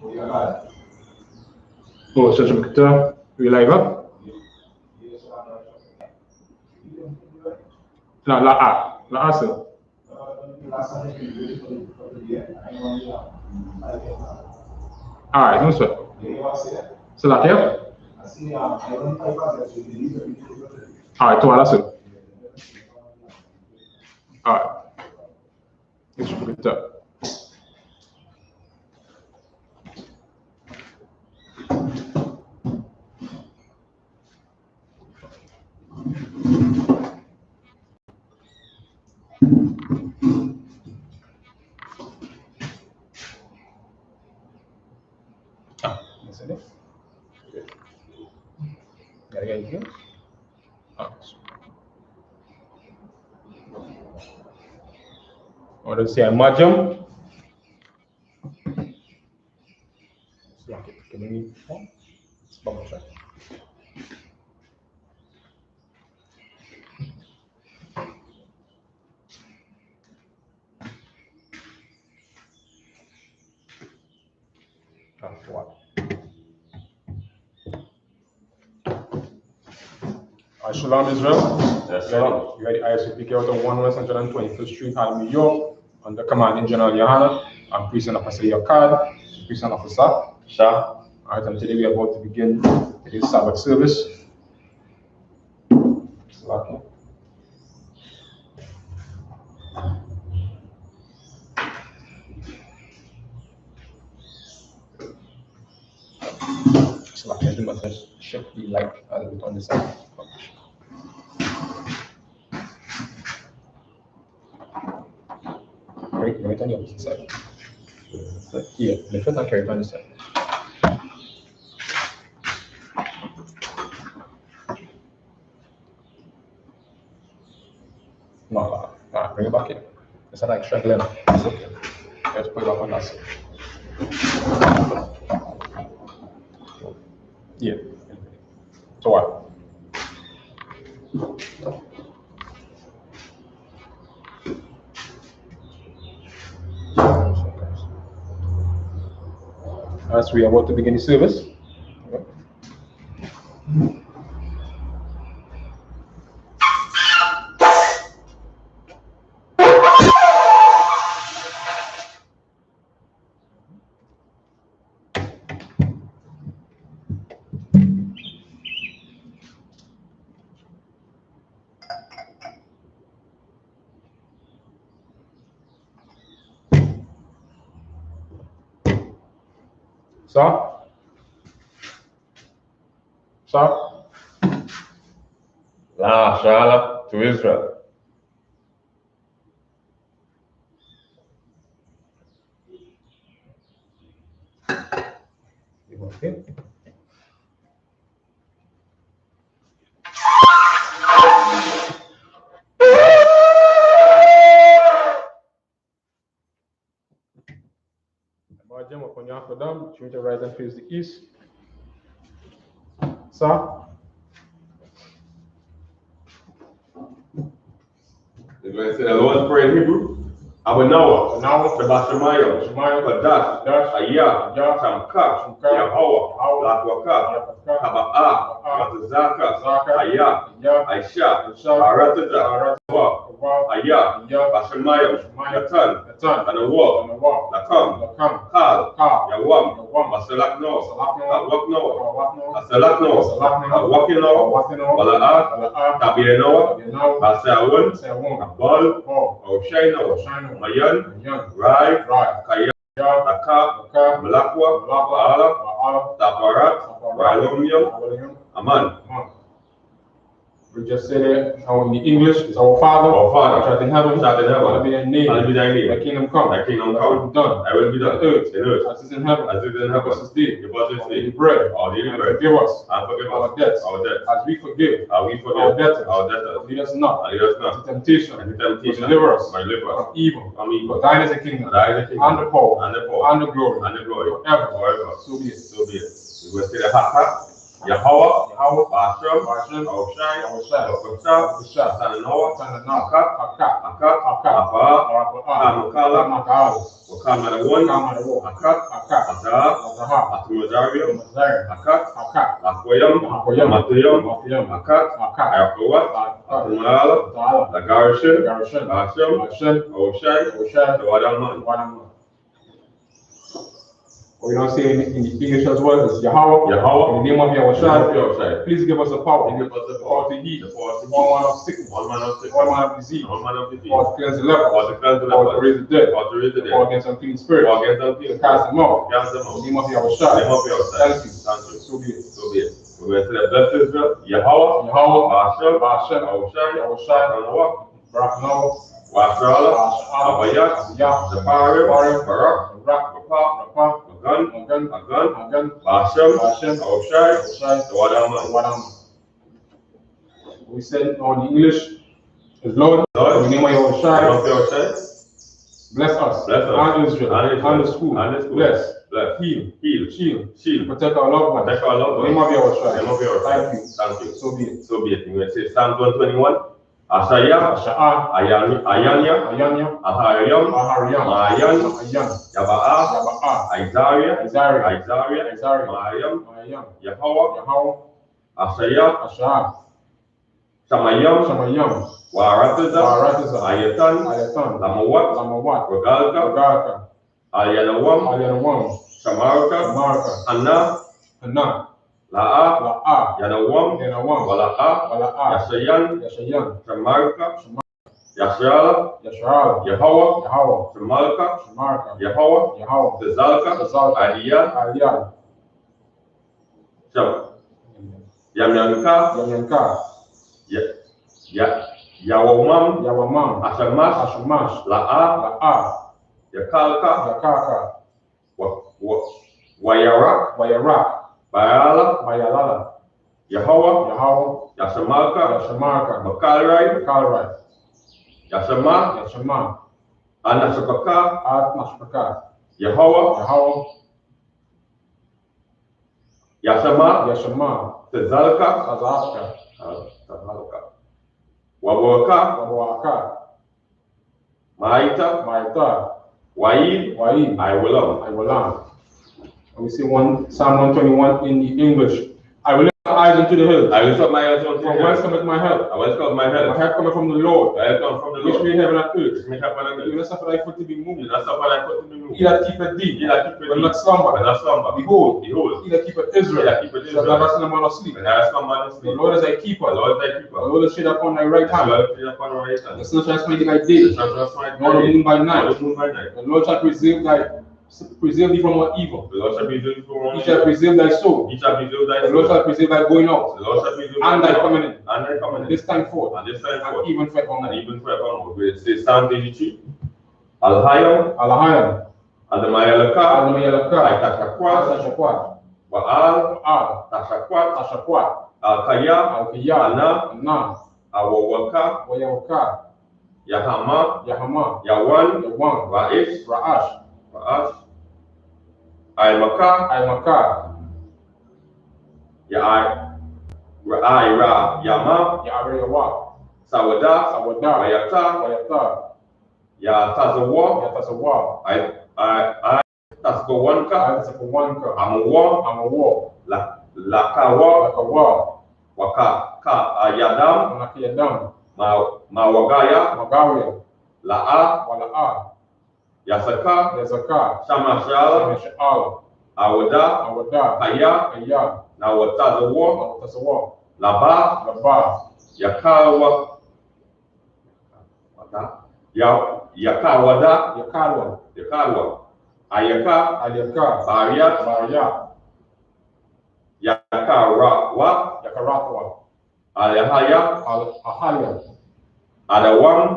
Oh, so we live up? La A, sir. Alright, no sweat. So that here? Alright, to all, sir. Alright. Let's put it up. Or let's say a majum. Slack it. Can you it's bubble track. What? Shalom, Israel. Yes, sir. You are the I.S.U.P.K out of 121st Street, Harlem, New York, under commanding General Yohanna. I'm priest and officer Yakad, priest and officer Shah. Alright, and today we are about to begin today's Sabbath service. So I can do my best to shift the light a little bit on the side. Bring it on the opposite side. Here, lift it and carry it on the side. No, bring it back here. It's an extra glare. It's okay. Let's put it back on that side. Yeah. So what? As we are about to begin the service. Sir? SHALAM to Israel. Okay. Jump upon your for them, turn to right and face the east. Sir? They're going to say the Lord's Prayer in Hebrew. Abanawa, the Bashamayo, Badat, Aya, Tamka, Yahawa, Lakwaka, Haba'a, Batazaka, Aya, Aisha, Aratada, Aya, Bashamayo, Yatan, Anawa, Lakam, Kal, Yawam, Masalakno, Awakno, Asalakno, Awakino, Bala'at, Tabiano, Basawan, Abal, Oshino, Mayan, Rai, Kaya, Taka, Malakwa, Ala, Taparat, Railomium, Aman. We just say it in the English, it's our Father, which art in heaven, hallowed be thy name, thy kingdom come, thy will be done, thy will be done, earth, as is in heaven, give us this day, daily bread, and forgive us our debts, as we forgive our debtors, lead us not into temptation, but deliver us from evil. For thine is the kingdom, and the power, and the glory, forever. So be it. We will say the Haka, Yahweh, Yahweh, Basham, Basham, Oshai, Oshai, Okasha, Sananoa, Akat, Akat, Apa, Kamakala, Wakamadawan, Akat, Ataha, Atumazaria, Akat, Lakoyam, Matayam, Akat, Ayakawat, Atumala, Lagarishan, Basham, Oshai, Tawadalman. We don't say in the English as well, it's Yahweh. In the name of Yahweh, please give us the power. Give us the power to heal. All manner of sickness. All manner of disease. All to cleanse the leper. All to raise the dead. All against unclean spirits. To cast them out. In the name of Yahweh. Thank you. So be it. We're going to say the blessed Israel, Yahweh, Basham, Oshai, Barak, Washala, Abayat, Zaparim, Barak, Magan, Basham, Oshai, Wadam. We said on English, is Lord, in the name of Yahweh, bless us, and Israel, and the school, bless, heal, shield, protect our loved ones, in the name of Yahweh. Thank you. So be it. We say Psalm 121. Ashaya, Ayanya, Ahariam, Mayan, Yaba'a, Isaiah, Mayam, Yahweh, Ashaya, Shamayam, Warataza, Ayatan, Lamawat, Regalka, Alyanawam, Shamarka, Anna, La'a, Yanawam, Wala'a, Yashayan, Shamarka, Yashala, Yahweh, Shamarka, Yahweh, Tezalka, Aliyah, Yamyanka, Yawamam, Ashamash, La'a, Yakalka, Wayarak, Bayalala, Yahweh, Yashamarka, Makalrai, Yashama, Anashapaka, Yahweh, Yashama, Tezalka, Wawaka, Maita, Waid, I will. And we see Psalm 121 in the English. I will lift my eyes into the hills. I lift up my eyes unto the hills. From whence cometh my help? My help cometh from the Lord. Which made heaven and earth. You will not suffer thy foot to be moved. do not suffer thy foot to be moved. He that keepeth thee will not slumber. Behold, he that keepeth Israel shall never slumber nor sleep. The Lord is thy keeper. The Lord is shade upon thy right hand. The sun shall smite thee by day, nor the moon by night. The Lord shall preserve thee from all evil. He shall preserve thy soul. The Lord shall preserve thy going out and thy coming in. This time forth and even forevermore. It Psalm 83. Alhayam. Adamayalaka. Tashakwat. Baal. Tashakwat. Alkaya. Anna. Awawaka. Yahama. Yawan. Ra'ash. Aimaka. Yama. Sawada. Wayata. Tazawa. Taskawanka. Amawa. Lakawa. Yadam. Mawagaya. La'a. Yasaka. Shamashala. Awada. Kaya. Tazawa. Laba. Yakawada. Ayaka. Bariyat. Yakaratwa. Ahaya. Adawam.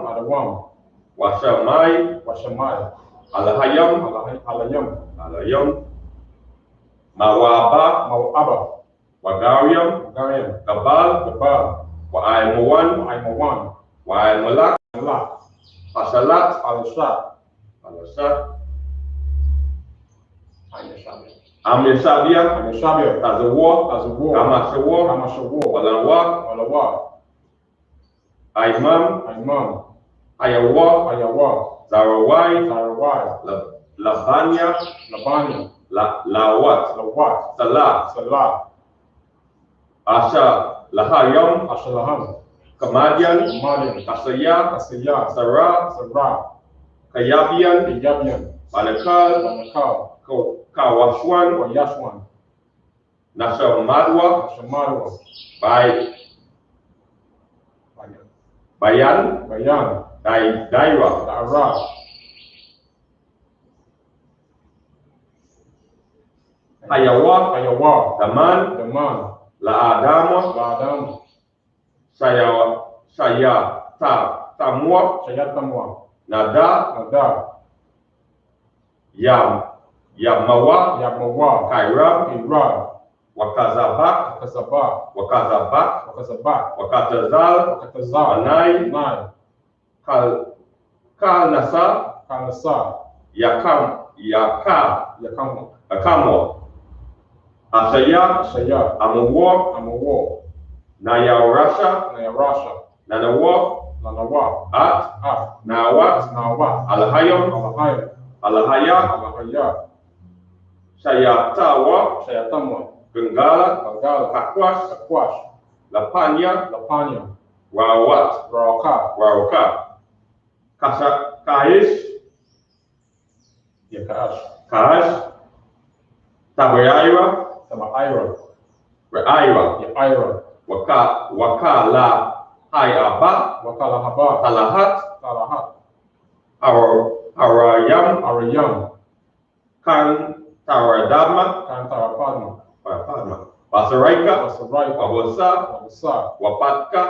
Washamai. Alayam. Mawaba. Wagariam. Gabal. Wa'aimawan. Wa'aimalak. Asalat. Alashat. Ameshabia, as a war, Kamashawa, Walawa, Imam, Ayawa, Zarawai, Labania, Lawat, Salah, Asha, Lahayam, Kamadian, Asaya, Sarah, Kayabian, Manakal, Kawashwan, Nashamadwa, Bayan, Daira, Hayawa, Daman, Laadama, Saya, Tamwa, Nada, Yamawa, Kairam, Wakazabak, Wakatazal, Anai, Kalnasa, Yakamo, Asaya, Amawo, Nayarasha, Nanawa, Nawat, Alahaya, Shayatamwa, Bengala, Kakwash, Lapanya, Rawaka, Kaish, Tabaira, Wakala, Hayaba, Talahat, Arayam, Kan Taradama, Basaraika, Wabasa, Wapatka,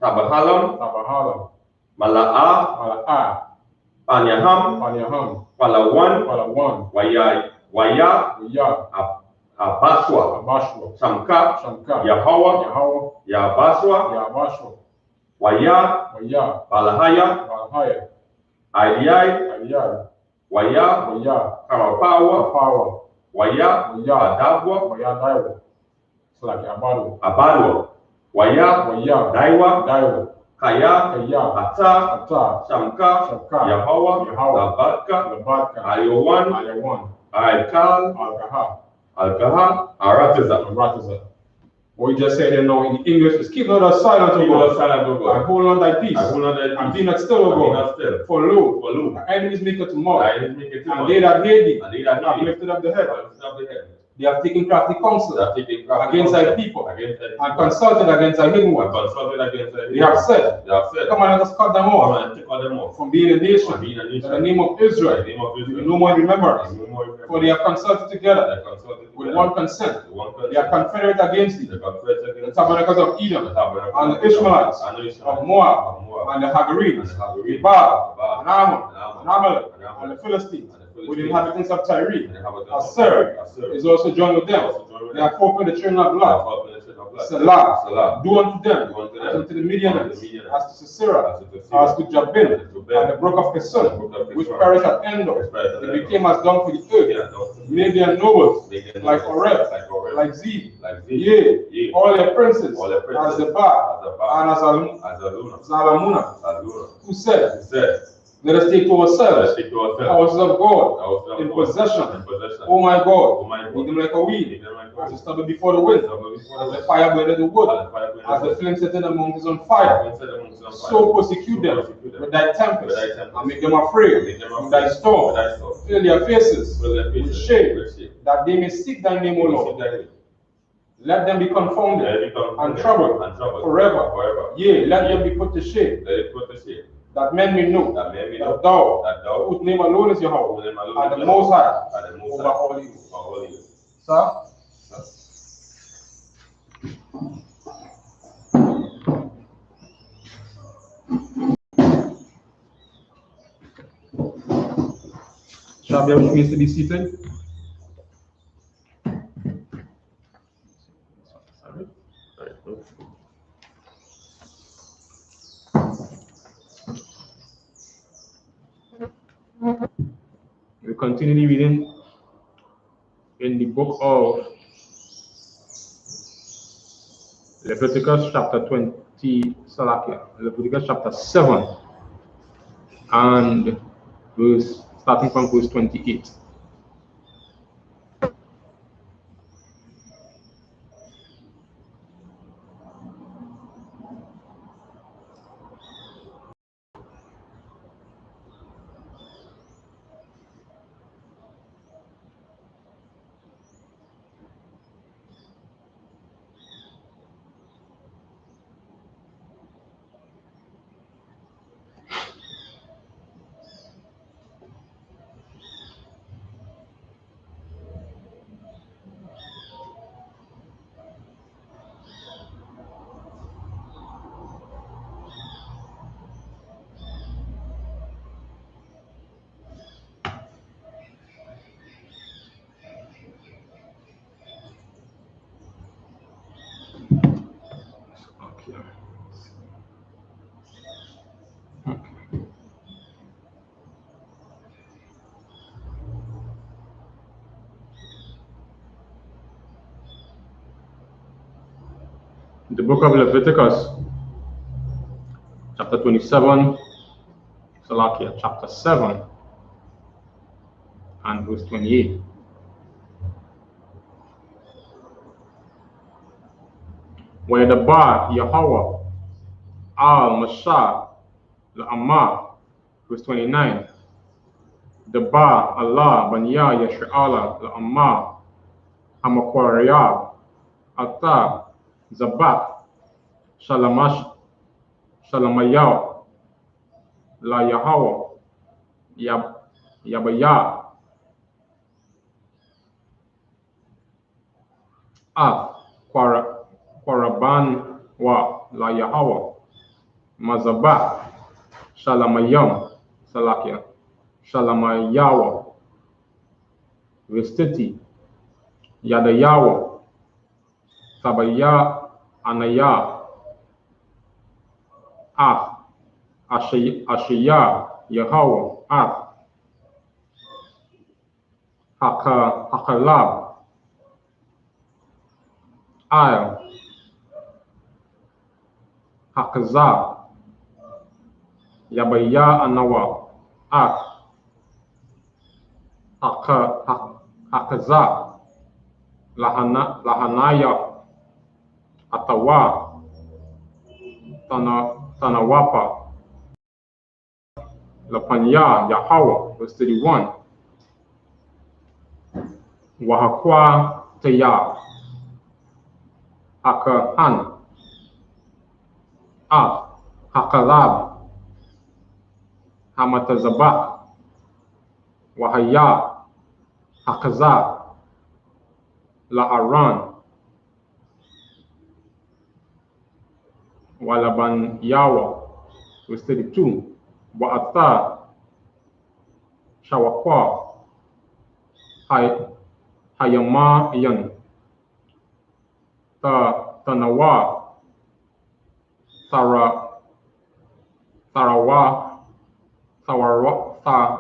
Tabahalam, Mala'a, Panyaham, Palawan, Waya, Abaswa, Shamka, Yahawa, Yabaswa, Waya, Balahaya, Ayai, Waya, Karapawa, Waya, Adabwa, Abadwa, Waya, Daiwa, Kaya, Ata, Shamka, Yahawa, Labadka, Ayawan, Alkaha, Aratiza. What we just said here now in English is keep not silent, O God, and hold on thy peace, and be not still, O God, for lo, the enemies make it tomorrow, and they that hate thee have lifted up the head. They have taken crafty counsel against thy people, and consulted against thy hidden ones. They have said, come and let us cut them off from being a nation, in the name of Israel, we no more remember, for they have consulted together with one consent. They are confederate against thee, the tabernacles of Edom, and the Ishmaelites of Moab, and the Hagarenes, Baal, and Ammon, and Amalek, and the Philistines, with the inhabitants of Tyre. Asir is also joined with them. They have forfeited the children of blood. Salah, do unto them, as unto the Midianites, as to Sisera, as to Jabin, and the brook of Kesun, which perished at Endor. It became as dung for the earth. Made their nobles like Oreb, like Zeb, yea, all their princes, as Zebah, and as Zalamuna, who said, let us take to ourselves the houses of God in possession. Oh my God, make them like a weed, as a stubble before the wind, as the fire burned the wood, as the flame set in the mountains on fire. So persecute them with thy tempest, and make them afraid with thy storm. Fill their faces with shame, that they may seek thy name, O Lord. Let them be confounded and troubled forever. Yea, let them be put to shame, that men may know that thou, whose name alone is Yahweh, are the Most High over all evil. Sir? Shall we have space to be seated? We continue reading in the book of Leviticus chapter 20, Leviticus chapter 7, and starting from verse 28. The book of Leviticus, chapter 27, chapter 7, and verse 28. Where the bar Yahweh al-Mashah al-Ammah, verse 29. The bar Allah Banya Yash'ala al-Ammah Hamakwariya Ata Zabak Shalamayaw La Yahweh Yabaya Kwaraban wa La Yahweh Mazabah Shalamayam Salakia Shalamayawa Vestiti Yadayawa Tabaya Anaya Ashiya Yahweh Hakalab Hakaza Yabaya Anawa Hakaza Lahanaya Atawa Tanawapa Lapanya Yahweh, verse 31. Wahakwa Taya Hakahan Hakalab Hamatazabak Wahaya Hakaza La'aran Walaban Yawa, verse 32. Wa'ata Shawakwa Hayama Yan Tanawa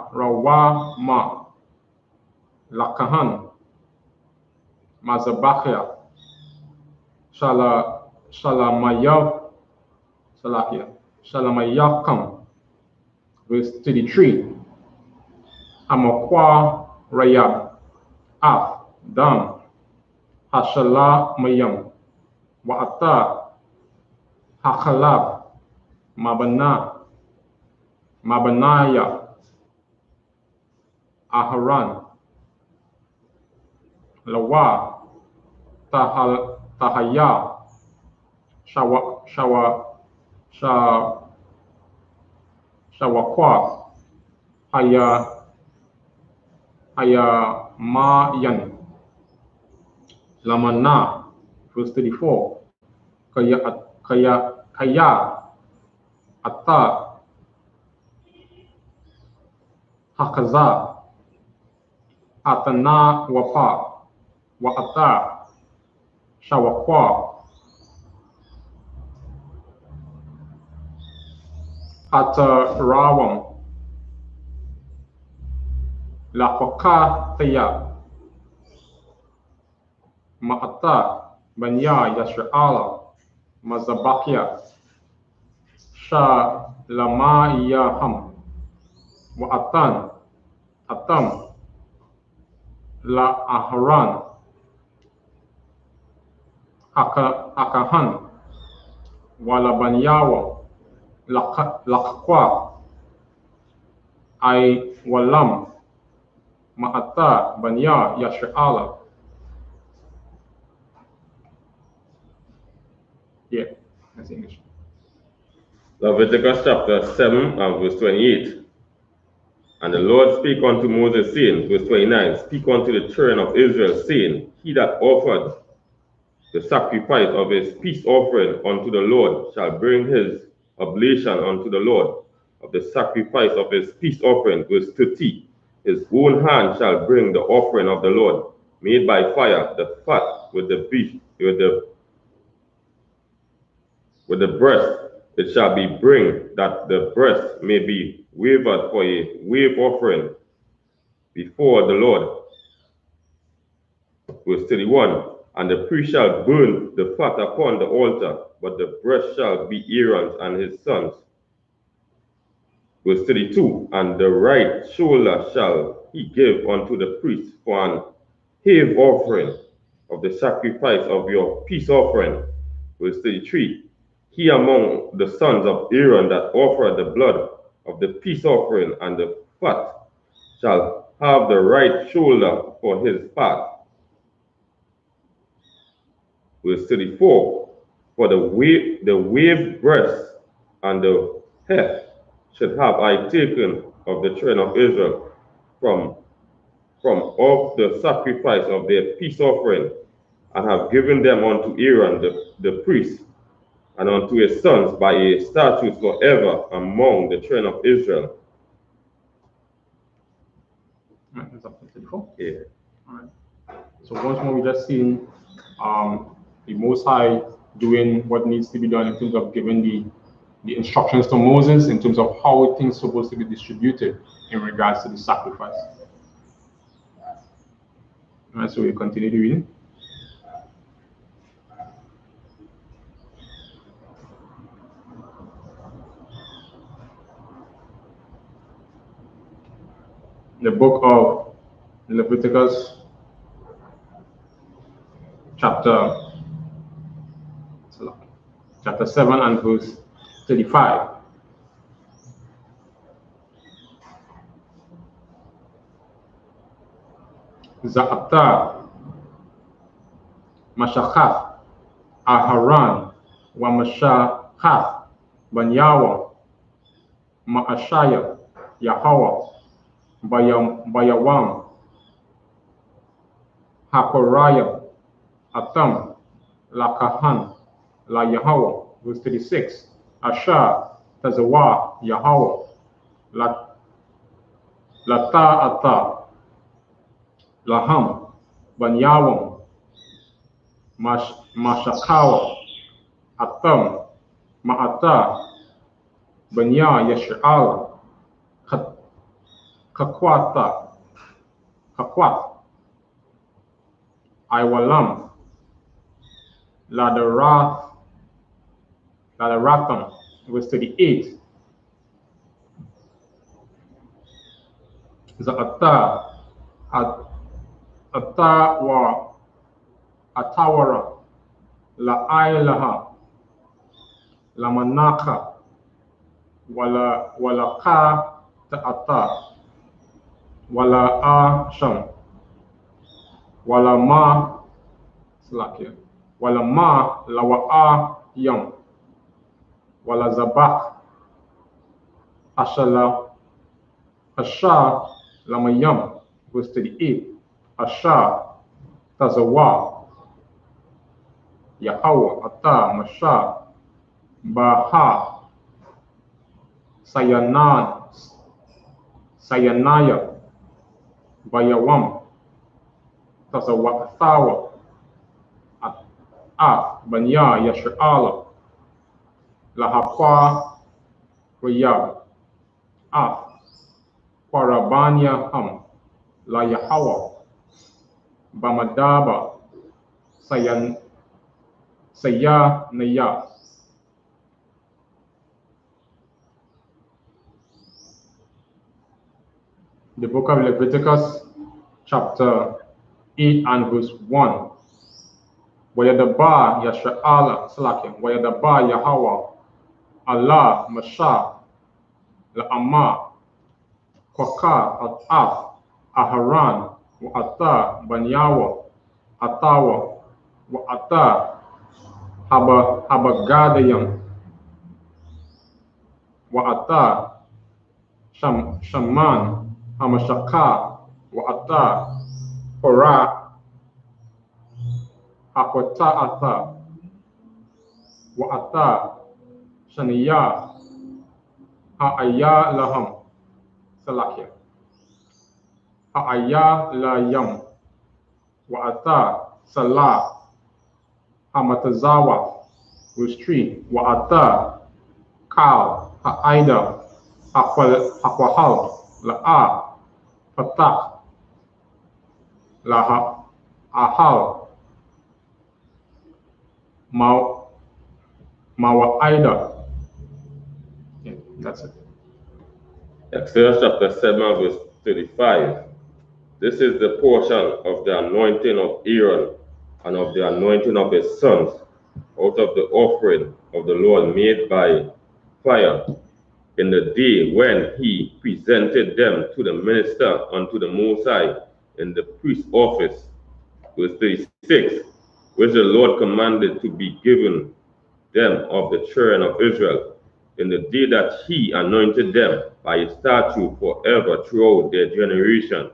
Sarawama Lakahan Mazabakhya Shalamayakam, verse 33. Amakwa Rayab Dam Hashalamayam Wa'ata Hakalab Mabanaya Aharan Lawa Tahaya Shawakwa Hayamayan Lamana, verse 34. Kaya Ata Hakaza Atana Wapa Wa'ata Shawakwa Atarawam Lakwaka Taya Ma'ata Banya Yash'ala Mazabakia Shalamayaham Wa'atan Atam La Ahran Akahan Walabanyawa Lakwa I Walam Ma'ata Banya Yash'ala. Yeah, that's English. Leviticus chapter 7 and verse 28. And the Lord spake unto Moses, saying, verse 29, Speak unto the children of Israel, saying, He that offered the sacrifice of his peace offering unto the Lord shall bring his oblation unto the Lord of the sacrifice of his peace offering. Verse 30. His own hand shall bring the offering of the Lord, made by fire, the fat with the beef, with the breast. It shall be bring, that the breast may be wavered for a wave offering before the Lord. Verse 31. And the priest shall burn the fat upon the altar, but the breast shall be Aaron's and his sons. Verse 32. And the right shoulder shall he give unto the priest for an heave offering of the sacrifice of your peace offering. Verse 33. He among the sons of Aaron that offer the blood of the peace offering and the fat shall have the right shoulder for his part. Verse 34. For the wave breast and the heft should have I taken of the children of Israel from off the sacrifice of their peace offering, and have given them unto Aaron the priest, and unto his sons by a statute forever among the children of Israel. Right, that's up to 34. Yeah. All right. So once more, we just seen the Most High doing what needs to be done in terms of giving the instructions to Moses in terms of how things are supposed to be distributed in regards to the sacrifice. All right, so we continue to read. The book of Leviticus, chapter 7 and verse 35. Za'ata Mashachaf Aharan wa Mashachaf Banyawa Ma'ashaya Yahweh Bayawam Hakoraya Atam Lakahan La Yahweh. Verse 36. Asha Tazawa Yahweh Lata'ata Laham Banyawam Mashakawa Atam Ma'ata Banya Yash'al Kakwat Iwalam Ladaratham. Verse 38. Za'ata Atawara La'ailaha Lamanaka Walaka Ta'ata Wala'asham Walama Lawa'a Yam Walazabak Asha Lamayam. Verse 38. Asha Tazawa Yahweh Ata Masha Baha Sayanaya Bayawam Tazawa Athawa Banya Yash'ala Lahakwa Riyab Parabanya Ham La Yahweh Bamadaba Sayanaya. The book of Leviticus, chapter 8 and verse 1. Wayadaba Yasha'ala Salakim, Wayadaba Yahweh, Allah Masha, La'ama, Kwaka, Ataf, Aharan, Wa'ata, Banyawa, Atawa, Wa'ata, Habagadayam, Wa'ata, Shaman, Hamashaka, Wa'ata, Hora, Akwata'ata, Wa'ata, Shaniya, Ha'aya Laham, Salakia, Ha'aya Layam, Wa'ata, Salah, Hamatazawa, verse 3, Wa'ata, Kal, Ha'aida, Hakwahal, La'a, Fatah, Laha, Ahal, Mawa'aida. Yeah, that's it. Exodus chapter 7 verse 35. This is the portion of the anointing of Aaron and of the anointing of his sons out of the offering of the Lord made by fire in the day when he presented them to the minister unto the Most High in the priest's office. Verse 36, which the Lord commanded to be given them of the children of Israel in the day that he anointed them by his statute forever throughout their generation.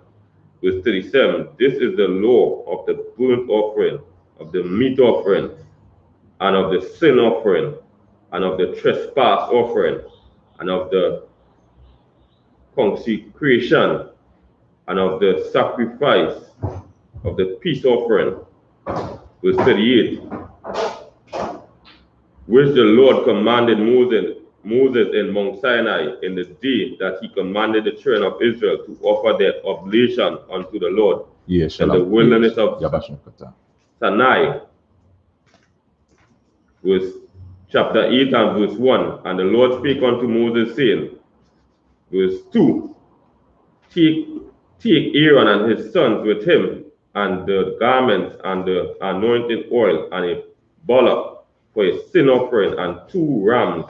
Verse 37, this is the law of the burnt offering, of the meat offering, and of the sin offering, and of the trespass offering, and of the consecration, and of the sacrifice of the peace offering. Verse 38, which the Lord commanded Moses in Mount Sinai in the day that he commanded the children of Israel to offer their oblation unto the Lord in the wilderness of Sinai. Verse chapter 8 and verse 1. And the Lord spake unto Moses, saying, verse 2, take Aaron and his sons with him, and the garments, and the anointing oil, and a bullock for a sin offering, and 2 rams,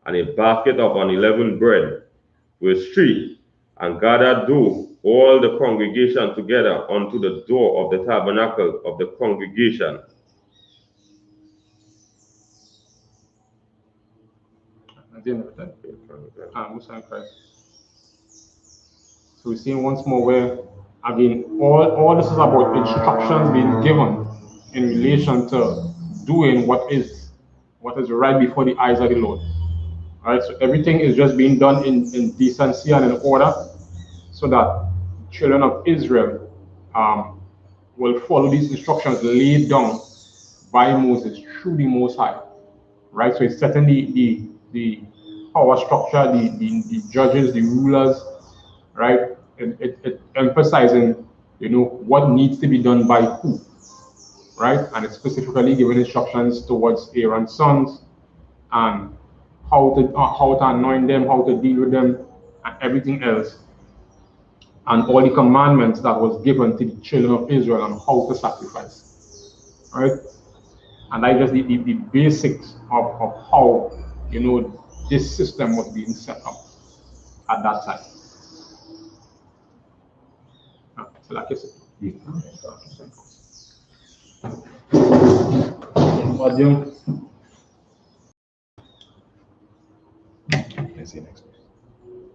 and a basket of unleavened bread. Verse 3, and gather thou all the congregation together unto the door of the tabernacle of the congregation. So we're seeing once more where, again, all this is about instructions being given in relation to doing what is right before the eyes of the Lord. All right, so everything is just being done in decency and in order, so that children of Israel will follow these instructions laid down by Moses through the Most High. Right, so it's setting the power structure, the judges, the rulers, right? It emphasizing, what needs to be done by who, right? And it's specifically giving instructions towards Aaron's sons and how to anoint them, how to deal with them, and everything else, and all the commandments that was given to the children of Israel on how to sacrifice, right? And I just the basics of how this system was being set up at that time. So like I said, Let's see next.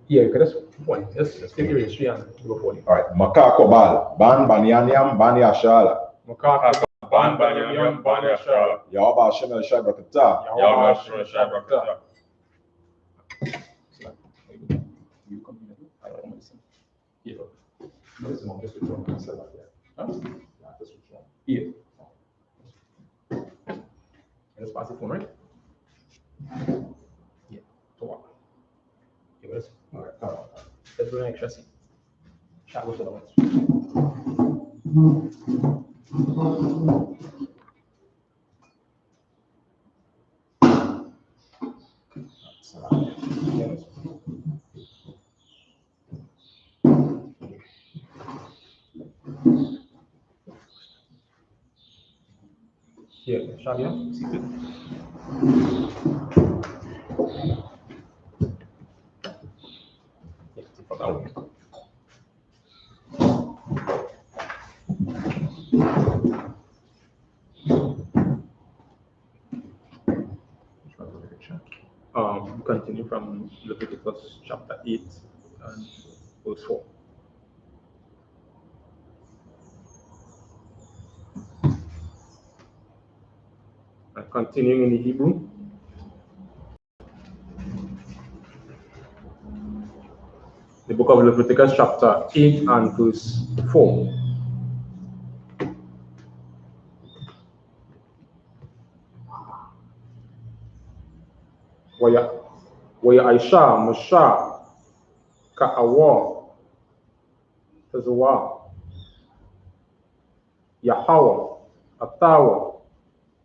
Yeah, because that's one. Let's take your history and go for it. All right, Makako Bal, Ban Banyanyam, Banya Shala. Makaka, Ban Banyam, Banya Shala. Yahweh Hashem El Shai Brakata. Yahweh Hashem El Shai Brakata. You come here. I don't want to see. Yeah. This is just a drum. Huh? Yeah. Let's pass it phone, right? Yeah. Talk. Okay, let's. All right. Let's do an extra scene. Shall go to the ones. Here, Shadia. Continue from Leviticus chapter 8 and verse 4. And continuing in the Hebrew. The book of Leviticus chapter 8 and verse 4. Waya Aisha, Masha, Ka'awa, Tazawa, Yahawa, Atawa,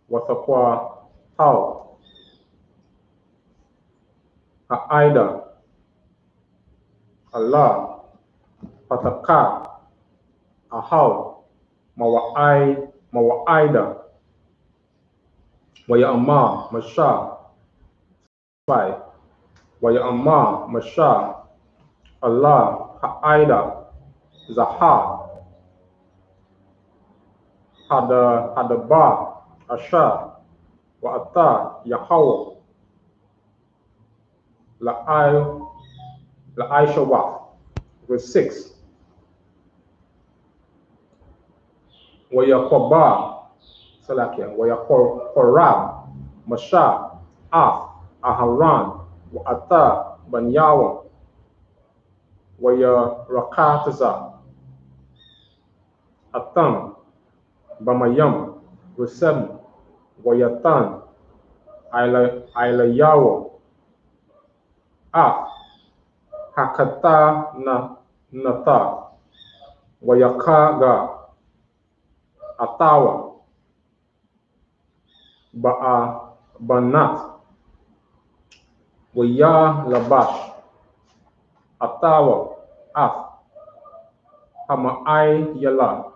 Wathaqwa, Tau, Ha'aida, Allah, Pataka, Ahau, Mawa'aida, Waya Amma, Masha, Waya Amma, Masha, Allah, Ha'aida, Zahar, Hadaba, Asha, Wa'ata, Yahawah, La'aishawa. Verse 6. Waya Korba, Salakia, Waya Korab, Masha, Aharan, Wa'ata, Banyawa, Waya Rakataza, Atam, Bamayam. Verse 7. Wayatan, Ailayawa, Hakata Nata, Wayakaga, Atawa, Banat, Waya Labash, Atawa, Hama'ai Yala,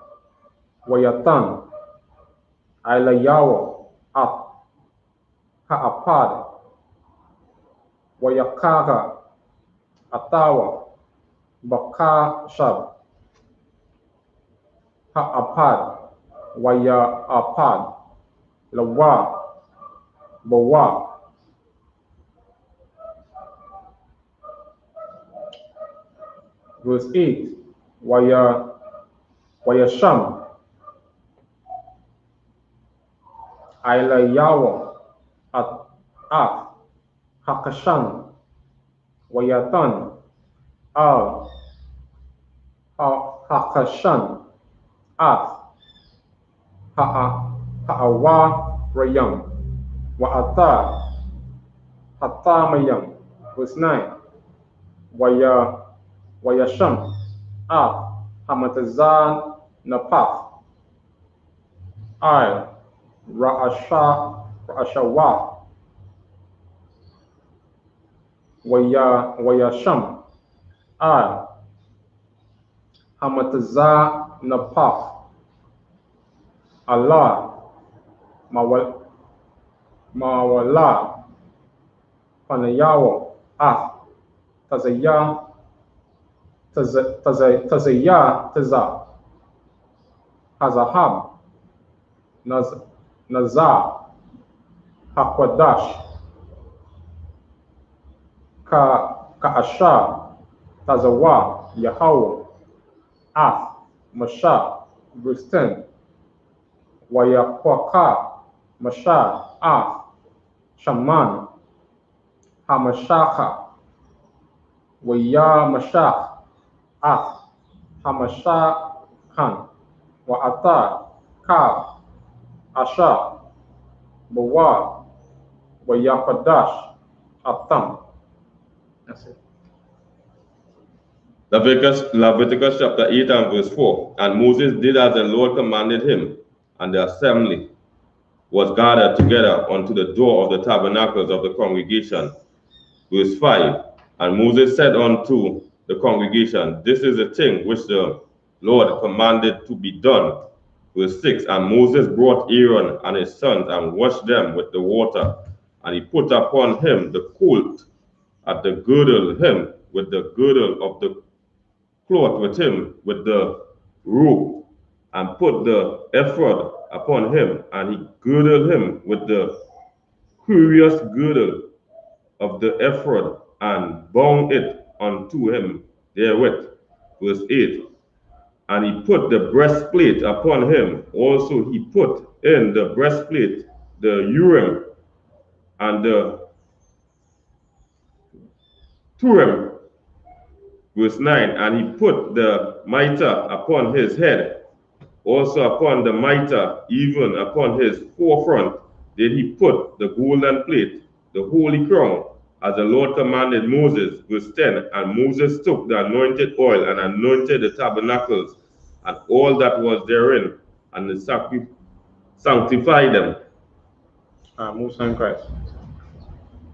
Wayatan, Ailayawa, Ha'apad, Wayakaga, Atawa, Baka Shab, Ha'apad, Waya Apad, Lawa, Bawa. Verse 8. Waya Sham, Ailayawa, Hakashan, Wayatan, Hakashan, Ha'awa Rayam, Wa'ata, Hatamayam. Verse 9. Wayasham, Hamatazan Napaf, Ra'ashawa, Wayasham, Hamatazan Napaf, Allah, Mawala, Panayawa, Tazaya, Taza, Hazahab, Nazar, Hakwadash, Ka'asha, Tazawa, Yahawah, Masha. Verse 10. Wayakwaka, Masha, Shaman, Hamashaka, Waya Mashach, Hamashakan, Wa'ata, Kab, Asha, Bawa, Wayakadash, Atam. That's it. Leviticus chapter 8 and verse 4. And Moses did as the Lord commanded him, and the assembly was gathered together unto the door of the tabernacles of the congregation. Verse 5. And Moses said unto the congregation, This is the thing which the Lord commanded to be done Verse 6, and Moses brought Aaron and his sons and washed them with the water, and he put upon him the colt at the girdle, him with the girdle of the cloth with him with the rope, and put the ephod upon him, and he girdled him with the curious girdle of the ephod, and bound it unto him therewith. Verse 8, and he put the breastplate upon him. Also he put in the breastplate the Urim and the Turim. Verse 9, and he put the mitre upon his head. Also upon the mitre, even upon his forefront, did he put the golden plate, the holy crown, as the Lord commanded Moses. Verse 10, and Moses took the anointed oil and anointed the tabernacles and all that was therein, and sanctified them. Most High in Christ.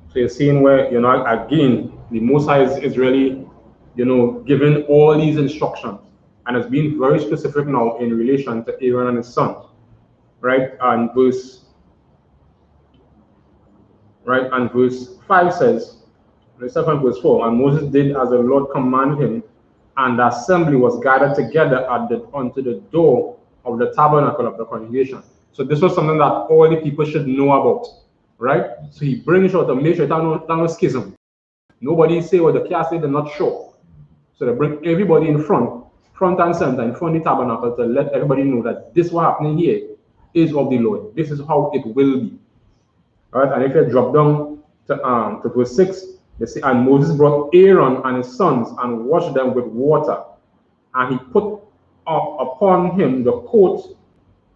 So you're seeing where, you know, again, the Most High is really, you know, giving all these instructions, and it's being very specific now in relation to Aaron and his sons, right? And verse 5 says, let's start from verse 4, and Moses did as the Lord commanded him, and the assembly was gathered together unto the door of the tabernacle of the congregation. So this was something that all the people should know about, right? So he brings out to make sure there's no schism. Nobody say, well, the cast they're not sure. So they bring everybody in front and center, in front of the tabernacle, to let everybody know that this what happening here is of the Lord. This is how it will be. All right, and if you drop down to verse 6, they say, and Moses brought Aaron and his sons and washed them with water, and he put upon him the coat,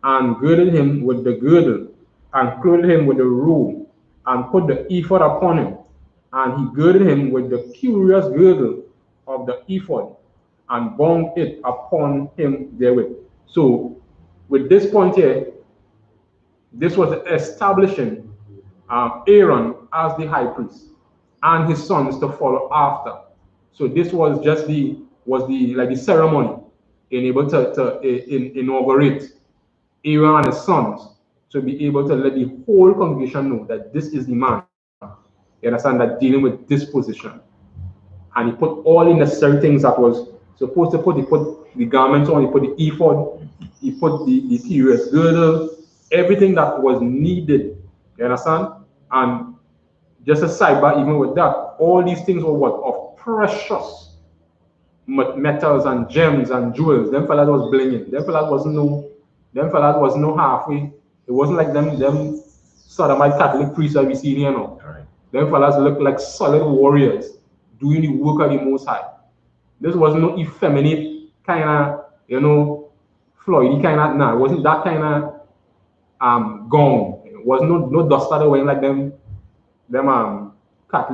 and girded him with the girdle, and clothed him with the robe, and put the ephod upon him, and he girded him with the curious girdle of the ephod, and bound it upon him therewith. So, with this point here, this was establishing Aaron as the high priest and his sons to follow after. So this was just the ceremony in able to inaugurate Aaron and his sons to be able to let the whole congregation know that this is the man, you understand, that dealing with this position. And he put all the necessary things that was supposed to put. He put the garments on, he put the ephod, he put the curious girdle, everything that was needed, you understand? And just a sidebar, even with that, all these things were what? Of precious metals and gems and jewels. Them fellas was blinging. Them fellas wasn't no halfway. It wasn't like them sodomite Catholic priests that we see here now. Right. Them fellas look like solid warriors doing the work of the Most High. This wasn't no effeminate kind of, you know, Floyd kind of, nah, it wasn't that kind of gown. It was no dust that way like them Catholic